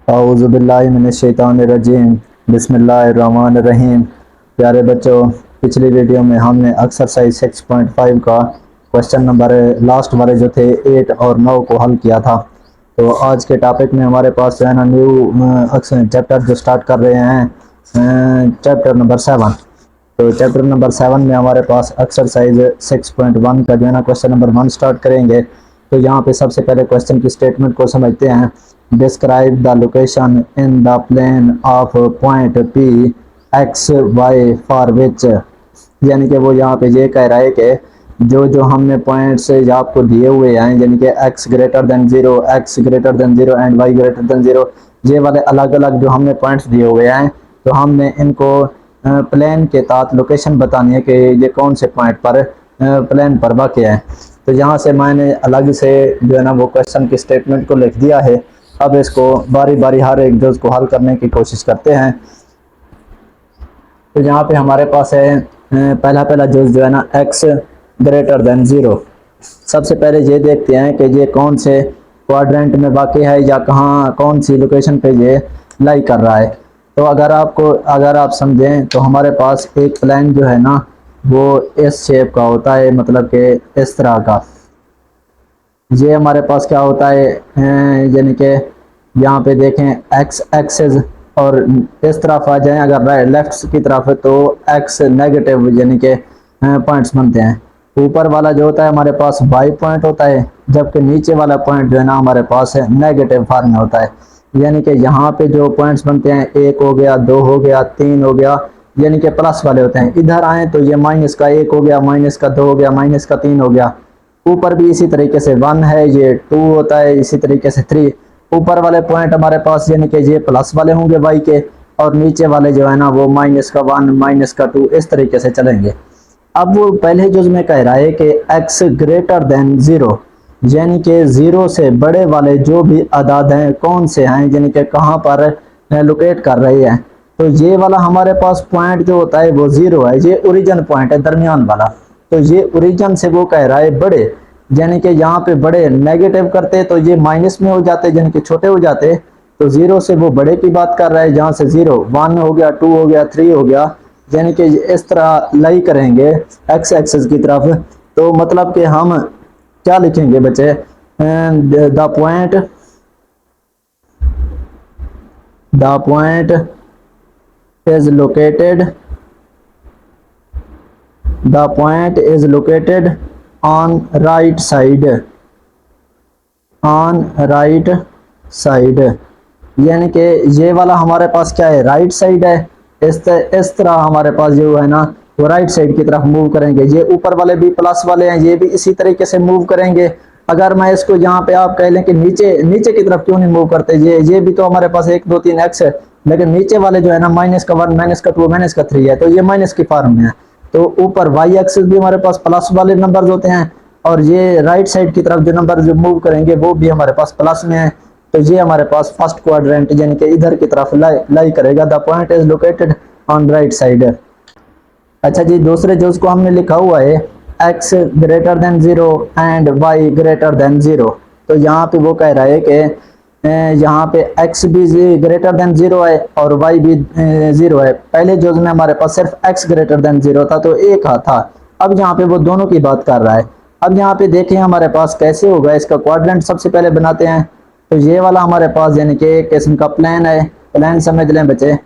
औज़ुबिल्लाहिमिनश्शैतानिर्रजीम बिस्मिल्लाहिर्रहमानिर्रहीम। प्यारे बच्चों, पिछली वीडियो में हमने एक्सरसाइज 6.5 का क्वेश्चन नंबर लास्ट वाले जो थे 8 और 9 को हल किया था। तो आज के टॉपिक में हमारे पास जो है ना न्यू चैप्टर जो स्टार्ट कर रहे हैं, चैप्टर नंबर 7। तो चैप्टर नंबर 7 में हमारे पास एक्सरसाइज 6.1 का जो है ना क्वेश्चन नंबर 1 स्टार्ट करेंगे। तो यहाँ पे सबसे पहले क्वेश्चन की स्टेटमेंट को समझते हैं। Describe the location in the plane of point P x y for which, यानी कि वो यहाँ पे ये कह रहा है कि जो जो हमने पॉइंट्स आपको दिए हुए हैं, यानी कि x greater than 0, x greater than 0 and y greater than 0, ये वाले अलग अलग जो हमने पॉइंट्स दिए हुए हैं, तो हमने इनको प्लेन के तहत लोकेशन बतानी है कि ये कौन से पॉइंट पर प्लेन पर वाक़ है। तो यहाँ से मैंने अलग से जो है ना वो क्वेश्चन की स्टेटमेंट को लिख दिया है। अब इसको बारी बारी हर एक जो को हल करने की कोशिश करते हैं। तो यहाँ पे हमारे पास है पहला जुज जो है ना x ग्रेटर देन 0। सबसे पहले ये देखते हैं कि ये कौन से क्वाड्रेंट में वाक़ है या कहाँ कौन सी लोकेशन पे ये लाई कर रहा है। तो अगर आप समझें तो हमारे पास एक प्लेन जो है ना वो इस शेप का होता है, मतलब कि इस तरह का। ये हमारे पास क्या होता है, यानी कि यहाँ पे देखें एक्स एक्सेस, और इस तरफ आ जाएं अगर राइट लेफ्ट की तरफ तो एक्स नेगेटिव यानी कि पॉइंट्स बनते हैं। ऊपर वाला जो होता है हमारे पास वाई पॉइंट होता है, जबकि नीचे वाला पॉइंट जो है ना हमारे पास है नेगेटिव फॉर्म में होता है। यानी कि यहाँ पे जो पॉइंट्स बनते हैं, 1 हो गया, 2 हो गया, 3 हो गया, यानी कि प्लस वाले होते हैं। इधर आए तो ये माइनस का 1 हो गया, माइनस का 2 हो गया, माइनस का 3 हो गया। ऊपर भी इसी तरीके से 1 है, ये 2 होता है, इसी तरीके से 3। ऊपर वाले पॉइंट हमारे पास यानी कि ये प्लस वाले होंगे वाई के, और नीचे वाले जो है ना वो माइनस का 1, माइनस का 2, इस तरीके से चलेंगे। अब वो पहले जुज में कह रहा है कि x ग्रेटर देन 0, यानी कि 0 से बड़े वाले जो भी अदाद हैं कौन से हैं, यानी कि कहाँ पर लोकेट कर रहे हैं। तो ये वाला हमारे पास पॉइंट जो होता है वो 0 है, ये ओरिजिन पॉइंट है दरमियान वाला। तो ये ओरिजिन से वो कह रहा है बड़े, यानी कि यहाँ पे बड़े नेगेटिव करते तो ये माइनस में हो जाते, यानी कि छोटे हो जाते। तो 0 से वो बड़े की बात कर रहा है, जहाँ से 0 1 हो गया, 2 हो गया, 3 हो गया, यानी कि इस तरह लाई करेंगे एक्स एक्सिस की तरफ। तो मतलब कि हम क्या लिखेंगे बच्चे, the point is located, the point is located on right side, on right side, यानी कि ये वाला हमारे पास क्या है, राइट साइड है। इस तरह हमारे पास जो है ना वो राइट साइड की तरफ मूव करेंगे। ये ऊपर वाले भी प्लस वाले हैं, ये भी इसी तरीके से मूव करेंगे। अगर मैं इसको यहाँ पे आप कह लें कि नीचे नीचे की तरफ क्यों नहीं मूव करते, ये भी तो हमारे पास 1 2 3 एक्स है, लेकिन नीचे वाले जो है ना माइनस का 1, माइनस का 2, माइनस का 3 है, तो ये माइनस की फॉर्म में है। तो ऊपर वाई एक्सिस भी हमारे पास प्लस वाले नंबर्स होते हैं, और ये राइट साइड की तरफ जो नंबर जो मूव करेंगे वो भी हमारे पास प्लस में है। तो ये हमारे पास फर्स्ट क्वाड्रेंट यानी कि इधर की तरफ लाई करेगा। The point is located on right side. अच्छा जी, दूसरे जो उसको हमने लिखा हुआ है x greater than 0 and y greater than 0। तो यहाँ पे वो कह रहा है कि यहाँ पे x भी ग्रेटर देन 0 है और y भी 0 है। पहले जो में हमारे पास सिर्फ x ग्रेटर देन 0 था, तो एक था। अब यहाँ पे वो दोनों की बात कर रहा है। अब यहाँ पे देखें हमारे पास कैसे होगा इसका क्वाड्रेंट, सबसे पहले बनाते हैं। तो ये वाला हमारे पास यानी कि एक किस्म का प्लान है, प्लान समझ लें बच्चे।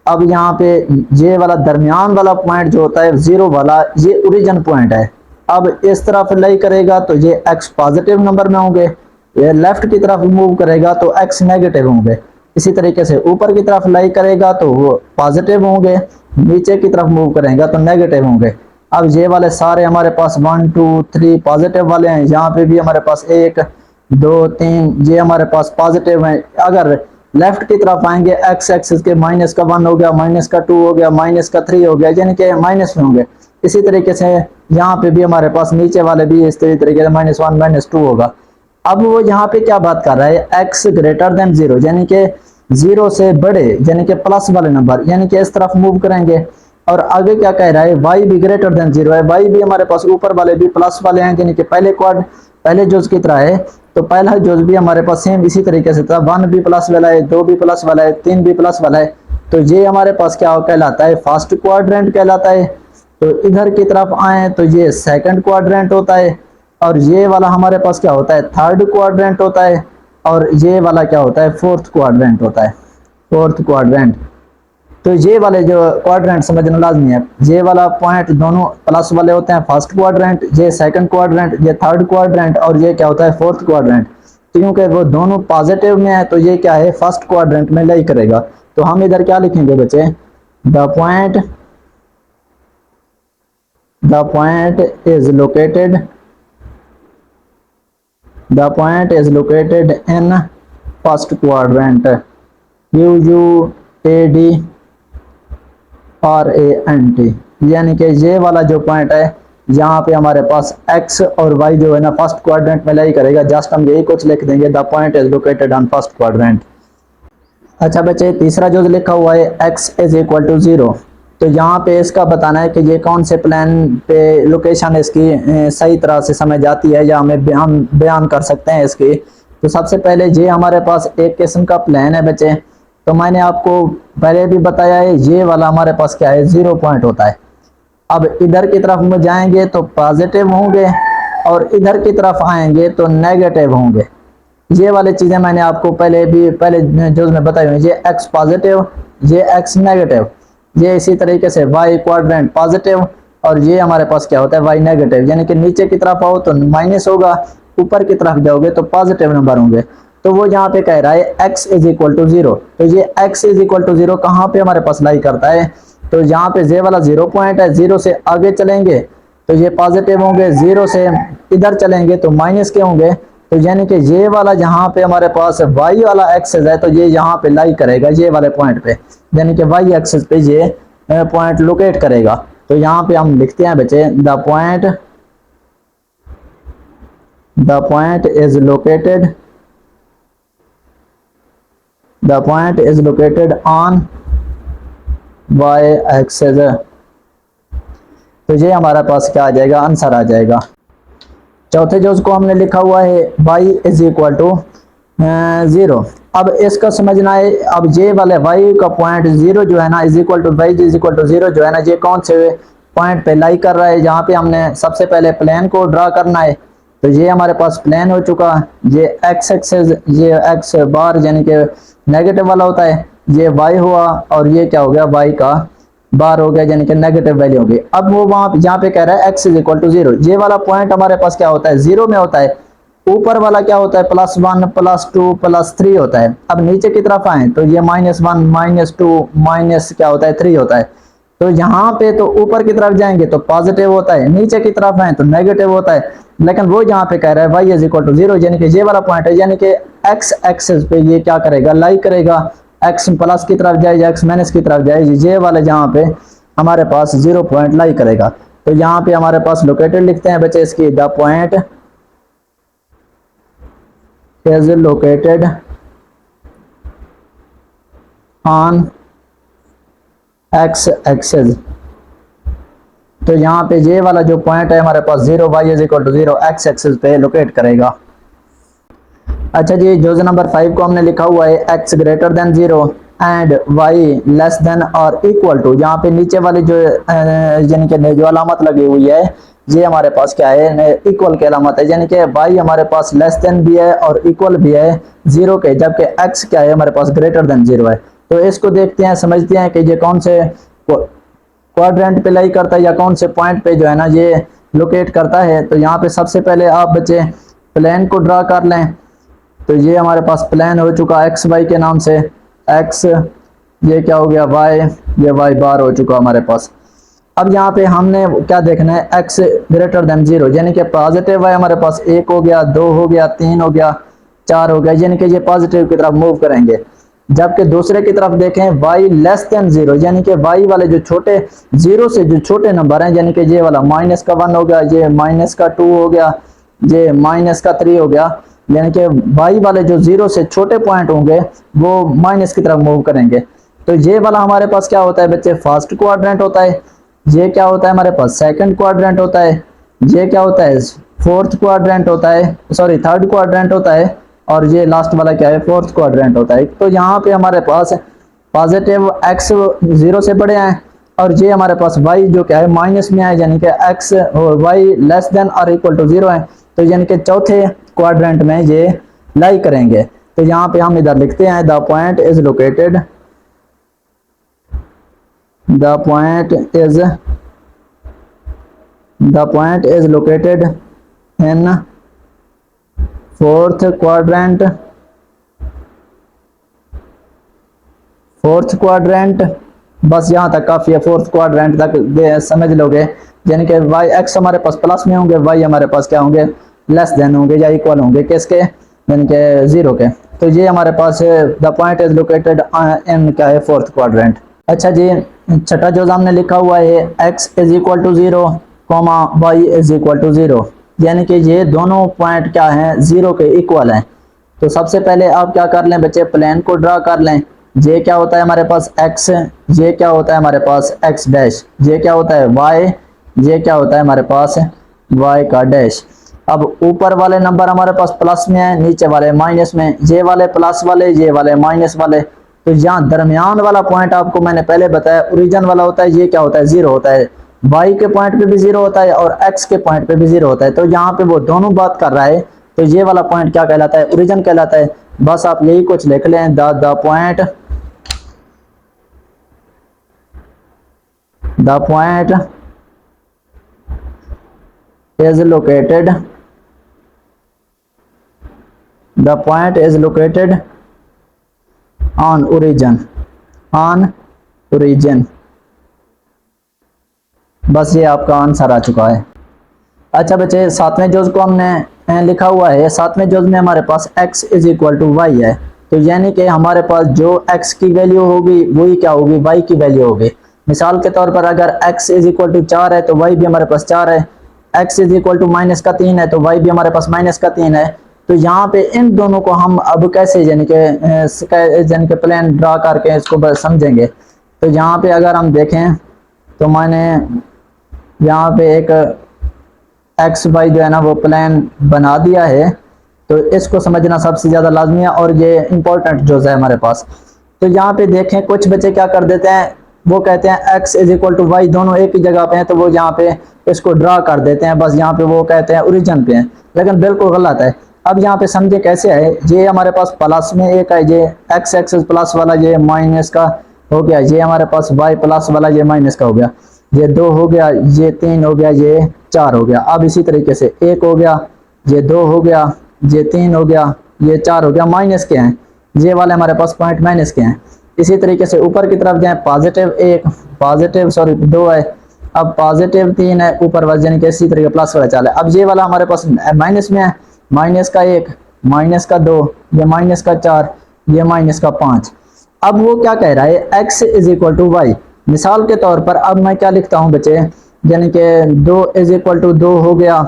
अब यहाँ पे ये वाला दरमियान वाला पॉइंट जो होता है 0 वाला, ये ओरिजिन पॉइंट है। अब इस तरफ लाई करेगा तो ये x पॉजिटिव नंबर में होंगे, ये लेफ्ट की तरफ मूव करेगा तो x नेगेटिव होंगे। इसी तरीके से ऊपर की तरफ लाई करेगा तो वो पॉजिटिव होंगे, नीचे की तरफ मूव करेगा तो नेगेटिव होंगे। अब ये वाले सारे हमारे पास 1 2 3 पॉजिटिव वाले हैं, यहाँ पे भी हमारे पास 1 2 3 ये हमारे पास पॉजिटिव हैं। अगर लेफ्ट की तरफ आएंगे एक्स एक्सिस के माइनस का 1 हो गया, माइनस का 2 हो गया, माइनस का 3 हो गया, यानी कि माइनस में होंगे। इसी तरीके से यहाँ पे भी हमारे पास नीचे वाले भी इस तरीके से -1 -2 होगा। अब वो यहाँ पे क्या बात कर रहा है, x ग्रेटर देन 0, यानी कि 0 से बड़े, यानी कि प्लस वाले नंबर, यानी कि इस तरफ मूव करेंगे। और आगे क्या कह रहा है, y भी ग्रेटर देन 0 है, y भी हमारे पास ऊपर वाले भी प्लस वाले हैं, यानी कि पहले जुज की तरह है। तो पहला जो भी हमारे पास सेम इसी तरीके से था, 1b प्लस वाला है, 2b प्लस वाला है, 3b प्लस वाला है। तो ये हमारे पास क्या कहलाता है, फर्स्ट क्वाड्रेंट कहलाता है। तो इधर की तरफ आए तो ये सेकंड क्वाड्रेंट होता है, और ये वाला हमारे पास क्या होता है, थर्ड क्वाड्रेंट होता है, और ये वाला क्या होता है, फोर्थ क्वाड्रेंट होता है, फोर्थ क्वाड्रेंट। तो ये वाले जो क्वाड्रेंट समझना लाजमी है, ये वाला पॉइंट दोनों प्लस वाले होते हैं फर्स्ट क्वाड्रेंट, ये सेकंड क्वाड्रेंट, ये थर्ड क्वाड्रेंट, और ये क्या होता है, फोर्थ क्वाड्रेंट। क्योंकि वो दोनों पॉजिटिव में है तो ये क्या है, फर्स्ट क्वाड्रेंट में लाई करेगा। तो हम इधर क्या लिखेंगे बच्चे, the point is located, the point is located in first quadrant, UUAD RANT, यानी कि ये वाला जो पॉइंट है यहाँ पे हमारे पास x और y जो है ना फर्स्ट क्वाड्रेंट में लाई करेगा। जस्ट हम यही कुछ लिख देंगे, the point is located on first quadrant. अच्छा बच्चे, तीसरा जो लिखा हुआ है x इज इक्वल टू 0, तो यहाँ पे इसका बताना है कि ये कौन से प्लान पे लोकेशन इसकी सही तरह से समझ आती है, या हम बयान कर सकते हैं इसकी। तो सबसे पहले ये हमारे पास एक किस्म का प्लान है बच्चे। तो मैंने आपको पहले भी बताया है, ये वाला हमारे पास क्या है, 0 पॉइंट होता है। अब इधर की तरफ में जाएंगे तो पॉजिटिव होंगे, और इधर की तरफ आएंगे तो नेगेटिव होंगे। ये वाली चीजें मैंने आपको पहले जो में बताई हुई, ये x पॉजिटिव, ये x नेगेटिव, ये इसी तरीके से y क्वाड्रेंट पॉजिटिव, और ये हमारे पास क्या होता है, y नेगेटिव। यानी कि नीचे की तरफ आओ तो माइनस होगा, ऊपर की तरफ जाओगे तो पॉजिटिव नंबर होंगे। तो वो यहाँ पे कह रहा है x इज इक्वल टू 0, तो ये x इज इक्वल टू 0 कहाँ पे हमारे पास लाई करता है, तो यहाँ पे ये वाला 0 पॉइंट है, 0 से आगे चलेंगे तो ये पॉजिटिव होंगे, 0 से इधर चलेंगे तो माइनस के होंगे। तो यानी कि ये वाला जहाँ पे हमारे पास y वाला एक्सेस है, तो ये यहाँ पे लाई करेगा ये वाले पॉइंट पे, यानी कि y एक्सेस पे ये पॉइंट लोकेट करेगा। तो यहाँ पे हम लिखते हैं बच्चे, the point is located, the point is located on y axis. तो ये हमारे पास क्या आ जाएगा, आंसर आ जाएगा। चौथे जो उसको हमने लिखा हुआ है y इज इक्वल टू 0। अब इसका समझना है, अब ये वाले y का पॉइंट 0 जो है ना, is equal to y is equal to 0 जो है ना, ये कौन से पॉइंट पे लाई कर रहा है। यहाँ पे हमने सबसे पहले प्लेन को ड्रा करना है। तो ये हमारे पास प्लेन हो चुका, ये x एक्सेस, ये x बार यानी कि नेगेटिव वाला होता है, ये y हुआ, और ये क्या हो गया, y का बार हो गया, यानी कि नेगेटिव वैल्यू होगी। अब वो वहां जहाँ पे कह रहा है x इज इक्वल टू 0, ये वाला पॉइंट हमारे पास क्या होता है, 0 में होता है। ऊपर वाला क्या होता है, +1 +2 +3 होता है। अब नीचे की तरफ आए तो ये -1 -2 माइनस क्या होता है, 3 होता है। तो यहाँ पे तो ऊपर की तरफ जाएंगे तो पॉजिटिव होता है, नीचे की तरफ आए तो नेगेटिव होता है। लेकिन वो यहाँ पे कह रहा है y इज इक्वल टू 0, यानी कि ये वाला पॉइंट है, यानी कि x एक्सेस पे ये क्या करेगा, लाई करेगा, x प्लस की तरफ जाए, x माइनस की तरफ जाए, ये वाले जहाँ पे हमारे पास 0 पॉइंट लाई करेगा। तो यहाँ पे हमारे पास लोकेटेड लिखते हैं बच्चे इसकी, the point is located on x axis. तो यहाँ पे ये वाला जो पॉइंट है हमारे पास 0, y is equal to 0 x axis पे लोकेट करेगा। अच्छा जी, जो नंबर 5 को हमने लिखा हुआ है x greater than 0 and y less than और इक्वल टू, यहाँ पे नीचे वाली जो यानी कि जो अलामत लगी हुई है, ये हमारे पास क्या है, इक्वल की अलामत है, यानी कि y हमारे पास लेस देन भी है और इक्वल भी है 0 के, जबकि x क्या है हमारे पास ग्रेटर देन 0 है। तो इसको देखते हैं, समझते हैं कि ये कौन से क्वाड्रेंट पे लाई करता है, या कौन से पॉइंट पे जो है ना ये लोकेट करता है। तो यहाँ पे सबसे पहले आप बच्चे प्लेन को ड्रा कर लें। तो ये हमारे पास प्लेन हो चुका एक्स वाई के नाम से, x, ये क्या हो गया y, ये y बार हो चुका हमारे पास। अब यहाँ पे हमने क्या देखना है, x ग्रेटर देन 0, यानी कि पॉजिटिव y हमारे पास 1 हो गया, 2 हो गया, 3 हो गया, 4 हो गया, यानी कि ये पॉजिटिव की तरफ मूव करेंगे। जबकि दूसरे की तरफ देखें y लेस देन 0, यानी कि y वाले जो छोटे 0 से जो छोटे नंबर हैं, यानी कि ये वाला माइनस का 1 हो गया, ये माइनस का 2 हो गया, ये माइनस का 3 हो गया, यानी कि y वाले जो 0 से छोटे पॉइंट होंगे वो माइनस की तरफ मूव करेंगे। तो ये वाला हमारे पास क्या होता है बच्चे, फर्स्ट क्वाड्रेंट होता है। ये क्या होता है हमारे पास, सेकंड क्वाड्रेंट होता है। ये क्या होता है, फोर्थ क्वाड्रेंट होता है, सॉरी थर्ड क्वाड्रेंट होता है, और ये लास्ट वाला क्या है, फोर्थ क्वाड्रेंट होता है। तो यहाँ पे हमारे पास पॉजिटिव एक्स 0 से बड़े हैं, और ये हमारे पास वाई जो क्या है माइनस में है, यानी कि एक्स और वाई लेस देन और इक्वल टू 0 है। तो यानी कि चौथे क्वाड्रेंट में ये लाई करेंगे। तो यहाँ पे हम इधर लिखते हैं the point is located, the point is located in fourth quadrant, बस यहाँ तक काफी है, फोर्थ क्वाड्रेंट तक समझ लोगे। यानी कि वाई एक्स हमारे पास प्लस में होंगे, वाई हमारे पास क्या होंगे, लेस देन होंगे या इक्वल होंगे किसके, यानी कि 0 के। तो ये हमारे पास the point is located in क्या है, फोर्थ क्वाड्रेंट। अच्छा जी, छठा जो हमने लिखा हुआ है x is equal to 0 comma y is equal to 0, यानी कि ये दोनों पॉइंट क्या हैं, 0 के इक्वल हैं। तो सबसे पहले आप क्या कर लें बच्चे, प्लेन को ड्रा कर लें। ये क्या होता है हमारे पास x, ये क्या होता है हमारे पास x डैश, ये क्या होता है y, ये क्या होता है हमारे पास y का डैश। अब ऊपर वाले नंबर हमारे पास प्लस में है, नीचे वाले माइनस में, ये वाले प्लस वाले, ये वाले माइनस वाले। तो यहाँ दरमियान वाला पॉइंट आपको मैंने पहले बताया ओरिजिन वाला होता है, ये क्या होता है, 0 होता है। y के पॉइंट पे भी 0 होता है और x के पॉइंट पे भी 0 होता है। तो यहाँ पे वो दोनों बात कर रहा है, तो ये वाला पॉइंट क्या कहलाता है, ओरिजिन कहलाता है। बस आप यही कुछ लिख लें, the point is located, the point is located on origin, बस ये आपका आंसर आ चुका है। अच्छा बच्चे, सातवें जुज को हमने लिखा हुआ है, सातवें जुज में हमारे पास x is equal to y है। तो यानी कि हमारे पास जो x की वैल्यू होगी वही क्या होगी, y की वैल्यू होगी। मिसाल के तौर पर अगर x इज इक्वल टू 4 है तो y भी हमारे पास 4 है, x is equal to minus का 3 है तो y भी हमारे पास माइनस का 3 है। तो यहाँ पे इन दोनों को हम अब कैसे यानी कि प्लान ड्रा करके इसको समझेंगे। तो यहाँ पे अगर हम देखें तो मैंने यहाँ पे एक एक्स वाई जो है ना वो प्लान बना दिया है, तो इसको समझना सबसे ज़्यादा लाजमी है और ये इंपॉर्टेंट जो है हमारे पास। तो यहाँ पे देखें कुछ बच्चे क्या कर देते हैं, वो कहते हैं x is equal to y, दोनों एक ही जगह पे हैं, तो वो यहाँ पे इसको ड्रा कर देते हैं, बस यहाँ पे वो कहते हैं ओरिजिन पे हैं, लेकिन बिल्कुल गलत है। अब यहाँ पे समझे कैसे है, ये हमारे पास प्लस में एक है, ये x एक्सिस प्लस वाला ये माइनस का हो गया, ये हमारे पास y प्लस वाला ये माइनस का हो गया, ये 2 हो गया, ये 3 हो गया, ये 4 हो गया। अब इसी तरीके से 1 हो गया, ये 2 हो गया, ये 3 हो गया, ये 4 हो गया, माइनस के हैं, ये वाले हमारे पास पॉइंट माइनस के हैं। इसी तरीके से ऊपर की तरफ जाए, पॉजिटिव 2 है, अब पॉजिटिव 3 है ऊपर वाले, यानी कि इसी तरीके प्लस वाला चाल है। अब ये वाला हमारे पास माइनस में है, माइनस का 1, माइनस का 2, ये माइनस का 4, ये माइनस का 5। अब वो क्या कह रहा है, x is equal to y. मिसाल के तौर पर अब मैं क्या लिखता हूँ बच्चे, यानी कि 2 इज इक्वल टू 2 हो गया,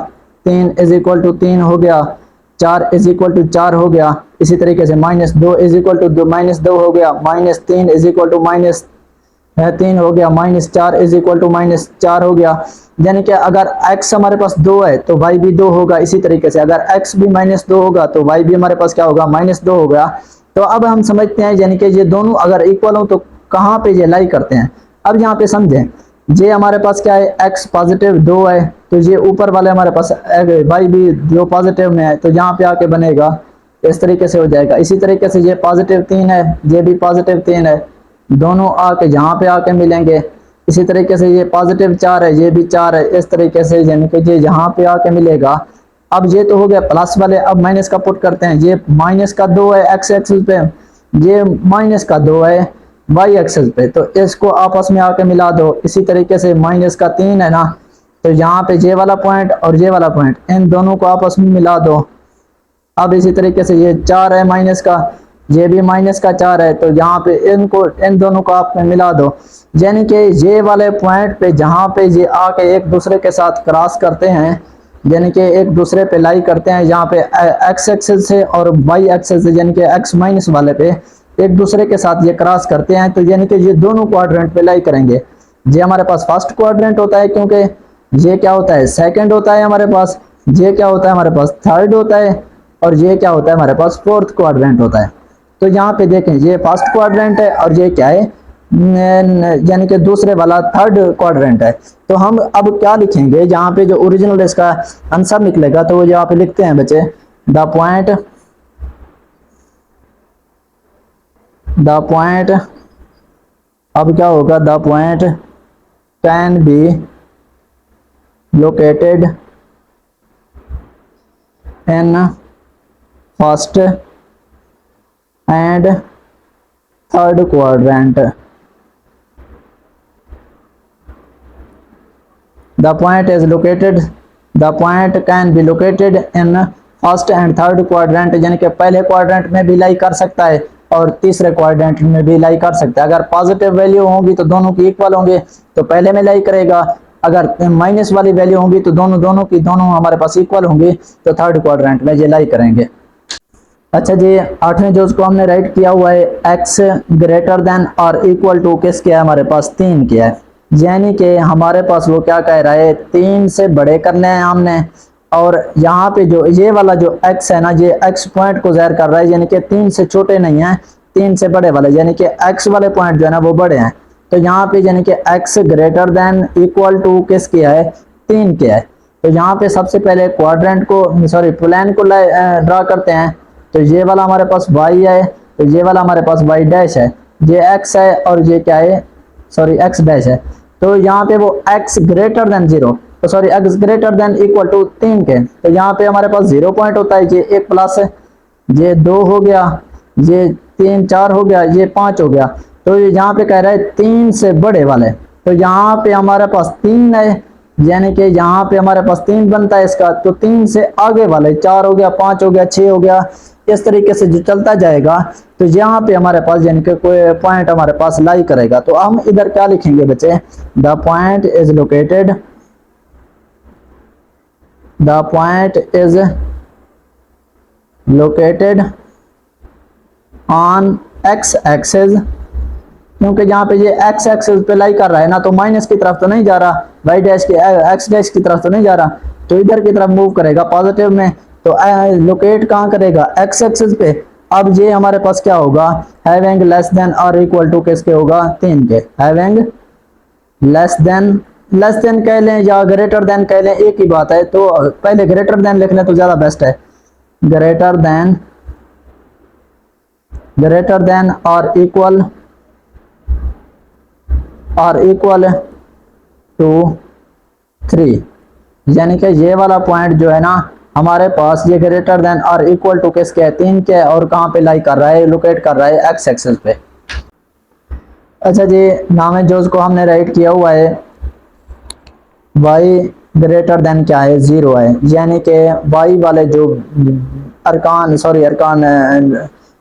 3 इज इक्वल टू 3 हो गया, 4 इज इक्वल टू 4 हो गया। इसी तरीके से -2 इज इक्वल टू -2 हो गया, -3 इज इक्वल टू -3 हो गया, -4 इज इक्वल टू -4 हो गया। यानी कि अगर x हमारे पास 2 है तो y भी 2 होगा। इसी तरीके से अगर x भी -2 होगा तो y भी हमारे पास क्या होगा, -2 होगा। तो अब हम समझते हैं, यानी कि ये दोनों अगर इक्वल हो तो कहाँ पे ये लाई करते हैं। अब यहाँ पे समझें, ये हमारे पास क्या है, x पॉजिटिव 2 है, तो ये ऊपर वाले हमारे पास y भी जो पॉजिटिव में है, तो यहाँ पे आके बनेगा इस तरीके से हो जाएगा। इसी तरीके से ये पॉजिटिव 3 है, ये भी पॉजिटिव 3 है, दोनों आके यहाँ पे आके मिलेंगे। इसी तरीके से ये पॉजिटिव 4 है, ये भी 4 है, इस तरीके से यानी कि ये यहाँ पे आके मिलेगा। अब ये तो हो गया प्लस वाले, अब माइनस का पुट करते हैं। ये माइनस का 2 है x एक्सिस पे, ये माइनस का 2 है y एक्सिस पे, तो इसको आपस में आके मिला दो। इसी तरीके से माइनस का 3 है ना, तो यहाँ पे ये वाला पॉइंट और ये वाला पॉइंट, इन दोनों को आपस में मिला दो। अब इसी तरीके से ये 4 है माइनस का, ये भी माइनस का 4 है, तो यहाँ पे इन दोनों को आप मिला दो। यानी कि ये वाले पॉइंट पे जहाँ पे ये आके एक दूसरे के साथ क्रॉस करते हैं, यानी कि एक दूसरे पे लाई करते हैं, यहाँ पे x एक्सिस से और y एक्सिस से, यानी कि x माइनस वाले पे एक दूसरे के साथ ये क्रॉस करते हैं, तो यानी कि ये दोनों क्वाड्रेंट पे लाई करेंगे। ये हमारे पास फर्स्ट क्वाड्रेंट होता है, क्योंकि ये क्या होता है, सेकंड होता है हमारे पास, ये क्या होता है हमारे पास थर्ड होता है, और ये क्या होता है हमारे पास फोर्थ क्वाड्रेंट होता है। तो यहाँ पे देखें ये फर्स्ट क्वाड्रेंट है और ये क्या है यानी कि दूसरे वाला थर्ड क्वाड्रेंट है। तो हम अब क्या लिखेंगे, जहाँ पे जो ओरिजिनल इसका आंसर निकलेगा तो वो यहाँ पे लिखते हैं बच्चे द पॉइंट अब क्या होगा, the point can be located in first and third quadrant. The point can be located in first and third quadrant, यानी कि पहले क्वाड्रेंट में भी लाई कर सकता है और तीसरे क्वाड्रेंट में भी लाई कर सकता है। अगर पॉजिटिव वैल्यू होंगी तो दोनों की इक्वल होंगे तो पहले में लाई करेगा, अगर माइनस वाली वैल्यू होंगी तो दोनों हमारे पास इक्वल होंगी तो थर्ड क्वाड्रेंट में ये लाई करेंगे। अच्छा जी, 8वें जोज को हमने राइट किया हुआ है x ग्रेटर देन और इक्वल टू किस किया है हमारे पास 3 किया है, यानी कि हमारे पास वो क्या कह रहा है 3 से बड़े करने हैं हमने। और यहाँ पे जो ये वाला जो x है ना, ये x पॉइंट को ज़ाहिर कर रहा है, यानी कि 3 से छोटे नहीं है 3 से बड़े वाले, यानी कि x वाले पॉइंट जो है ना वो बड़े हैं। तो यहाँ पे यानी कि x greater than equal to किस किया है 3 किया है। तो यहाँ पे सबसे पहले क्वाड्रेंट को प्लेन को ड्रा करते हैं। तो ये वाला हमारे पास y है, तो ये वाला हमारे पास y डैश है, ये x है और ये क्या है x डैश है। तो यहाँ पे वो x greater than 0 x greater than equal to 3 के, तो यहाँ पे हमारे पास 0 पॉइंट होता है, ये 1 प्लस है, ये 2 हो गया, ये 3 4 हो गया, ये 5 हो गया। तो यहाँ पे कह रहा है 3 से बड़े वाले, तो यहाँ पे हमारे पास 3 है, यानी कि यहाँ पे हमारे पास 3 बनता है इसका, तो 3 से आगे वाले 4 हो गया, 5 हो गया, 6 हो गया, इस तरीके से जो चलता जाएगा। तो यहाँ पे हमारे पास यानी कि कोई पॉइंट हमारे पास लाई करेगा। तो हम इधर क्या लिखेंगे बच्चे, the point is located on x axis, क्योंकि यहाँ पे ये x एक्सिस पे लाई कर रहा है ना, तो माइनस की तरफ तो नहीं जा रहा, y डैश की x डैश की तरफ तो नहीं जा रहा, तो इधर की तरफ मूव करेगा पॉजिटिव में। तो लोकेट कहाँ करेगा x एक्सिस पे। अब ये हमारे पास क्या होगा, हैविंग लेस देन और इक्वल टू किसके होगा 3 के, हैविंग लेस देन कह लें या ग्रेटर देन कह लें, एक ही बात है। तो पहले ग्रेटर देन लिख लें तो ज्यादा बेस्ट है, ग्रेटर देन और इक्वल टू 3, यानी कि ये वाला पॉइंट जो है ना हमारे पास ये ग्रेटर देन और इक्वल टू किसके है 3 के, और कहाँ पे लाई कर रहा है, लोकेट कर रहा है x एक्सिस पे। अच्छा जी, नाम जोज को हमने राइट किया हुआ है y ग्रेटर देन क्या है 0 है, यानी कि y वाले जो अरकान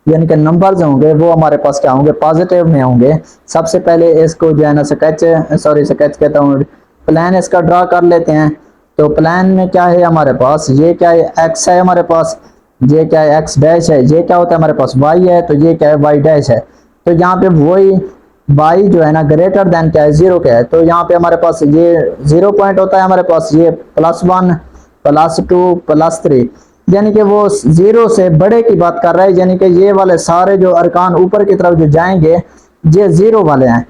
यानी कि नंबर्स होंगे वो हमारे पास क्या होंगे, पॉजिटिव में होंगे। सबसे पहले इसको जो है ना स्केच कहता हूँ, प्लान इसका ड्रा कर लेते हैं। तो प्लान में क्या है हमारे पास, ये क्या है x है हमारे पास, ये क्या है x डैश है, ये क्या होता है हमारे पास y है, तो ये क्या है y डैश है। तो यहाँ पे वही y जो है ना ग्रेटर देन क्या है 0 क्या है, तो यहाँ पे हमारे पास ये 0 पॉइंट होता है हमारे पास, ये +1 +2 +3, यानी कि वो 0 से बड़े की बात कर रहा है, यानी कि ये वाले सारे जो अरकान ऊपर की तरफ जो जाएंगे ये 0 वाले हैं।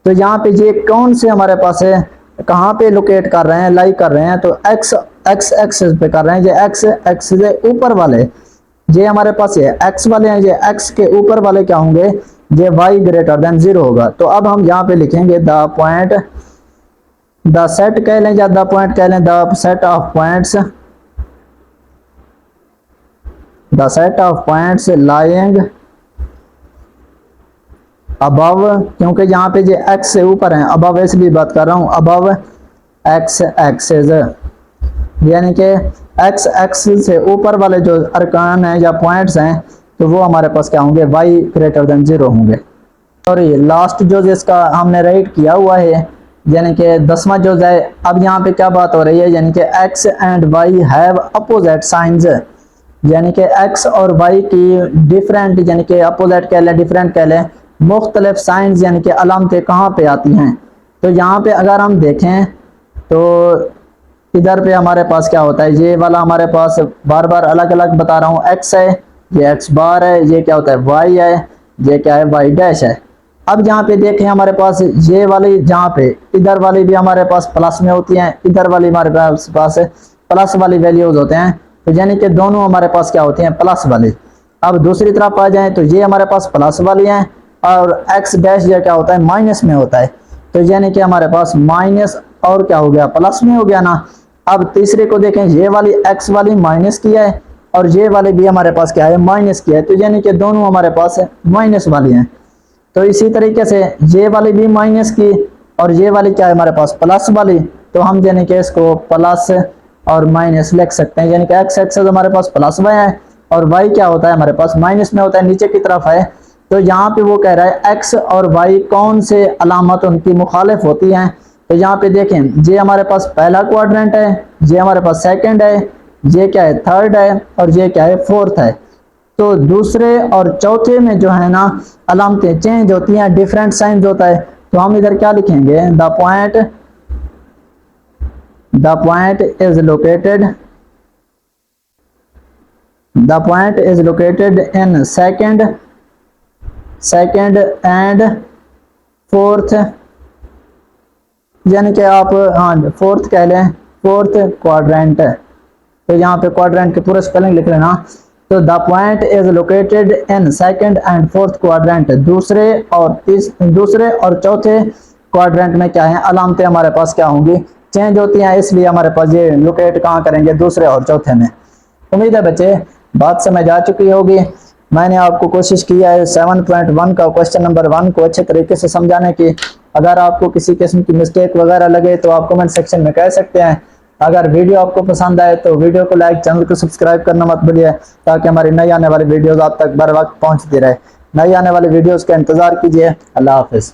तो यहाँ पे ये कौन से हमारे पास है, कहाँ पे लोकेट कर रहे हैं, लाई कर रहे हैं, तो x एक्सिस पे कर रहे हैं, ये x एक्सिस ऊपर वाले, ये हमारे पास ये x वाले हैं, ये x के ऊपर वाले क्या होंगे, ये y ग्रेटर देन 0 होगा। तो अब हम यहाँ पे लिखेंगे द सेट कह लें या द पॉइंट कह लें, the set of points lying above, क्योंकि यहाँ पे ये x से ऊपर है, अबव इसलिए बात कर रहा हूँ, अबव x एक्सिस, यानी कि x एक्सिस से ऊपर वाले जो अरकान हैं या पॉइंट्स हैं तो वो हमारे पास क्या होंगे, y ग्रेटर देन 0 होंगे। और ये लास्ट जो जिसका हमने राइट किया हुआ है, यानी कि 10वां जो है। अब यहाँ पे क्या बात हो रही है, यानी कि x and y have opposite signs, यानी कि x और y की डिफरेंट, यानी कि अपोजिट कह लें, डिफरेंट कह लें, मुख्तलिफ साइंस यानी कि अलामतें कहाँ पे आती हैं। तो यहाँ पे अगर हम देखें तो इधर पे हमारे पास क्या होता है, ये वाला हमारे पास बार बार अलग अलग बता रहा हूँ, x है, ये x बार है, ये क्या होता है y है, ये क्या है y डैश है। अब जहाँ पे देखें हमारे पास ये वाली, जहाँ पे इधर वाली भी हमारे पास प्लस में होती हैं, इधर वाली हमारे पास प्लस वाली वैल्यूज होते हैं, तो यानी कि दोनों हमारे पास क्या होती हैं, प्लस वाली। अब दूसरी तरफ आ जाए तो ये हमारे पास प्लस वाली हैं और x डैश ये क्या होता है, माइनस में होता है, तो यानी कि हमारे पास माइनस और क्या हो गया, प्लस में हो गया ना। अब तीसरे को देखें, ये वाली x वाली माइनस की है और ये वाले भी हमारे पास क्या है, माइनस की है, तो यानी कि दोनों हमारे पास माइनस वाली हैं। तो इसी तरीके से ये वाली भी माइनस की और ये वाली क्या है हमारे पास, प्लस वाली, तो हम यानी कि इसको प्लस और माइनस लिख सकते हैं, यानी कि x एक्सेस हमारे पास प्लस y है और y क्या होता है हमारे पास माइनस में होता है, नीचे की तरफ है। तो यहाँ पे वो कह रहा है x और y कौन से अलामत उनकी मुखालिफ होती हैं, तो यहाँ पे देखें ये हमारे पास पहला क्वाड्रेंट है, ये हमारे पास सेकंड है, ये क्या है थर्ड है और ये क्या है फोर्थ है। तो दूसरे और चौथे में जो है ना अलामतें चेंज होती हैं, डिफरेंट साइंस होता है, तो हम इधर क्या लिखेंगे, the point is located, the point is located in second and fourth, यानी कि आप हाँ फोर्थ कह लें, फोर्थ क्वाड्रेंट। तो यहाँ पे क्वाड्रेंट के पूरे स्पेलिंग लिख लेना। तो the point is located in second and fourth quadrant, दूसरे और चौथे क्वाड्रेंट में क्या है, अलामतें हमारे पास क्या होंगी, चेंज होती हैं, इसलिए हमारे पास ये लोकेट कहाँ करेंगे, दूसरे और चौथे में। उम्मीद है बच्चे बात समझ आ चुकी होगी। मैंने आपको कोशिश किया है 7.1 का क्वेश्चन नंबर 1 को अच्छे तरीके से समझाने की। अगर आपको किसी किस्म की मिस्टेक वगैरह लगे तो आप कमेंट सेक्शन में कह सकते हैं। अगर वीडियो आपको पसंद आए तो वीडियो को लाइक, चैनल को सब्सक्राइब करना मत भूलिए, ताकि हमारी नई आने वाली वीडियोस आप तक बर वक्त पहुंचती रहे। नई आने वाली वीडियोस का इंतजार कीजिए। अल्लाह हाफिज।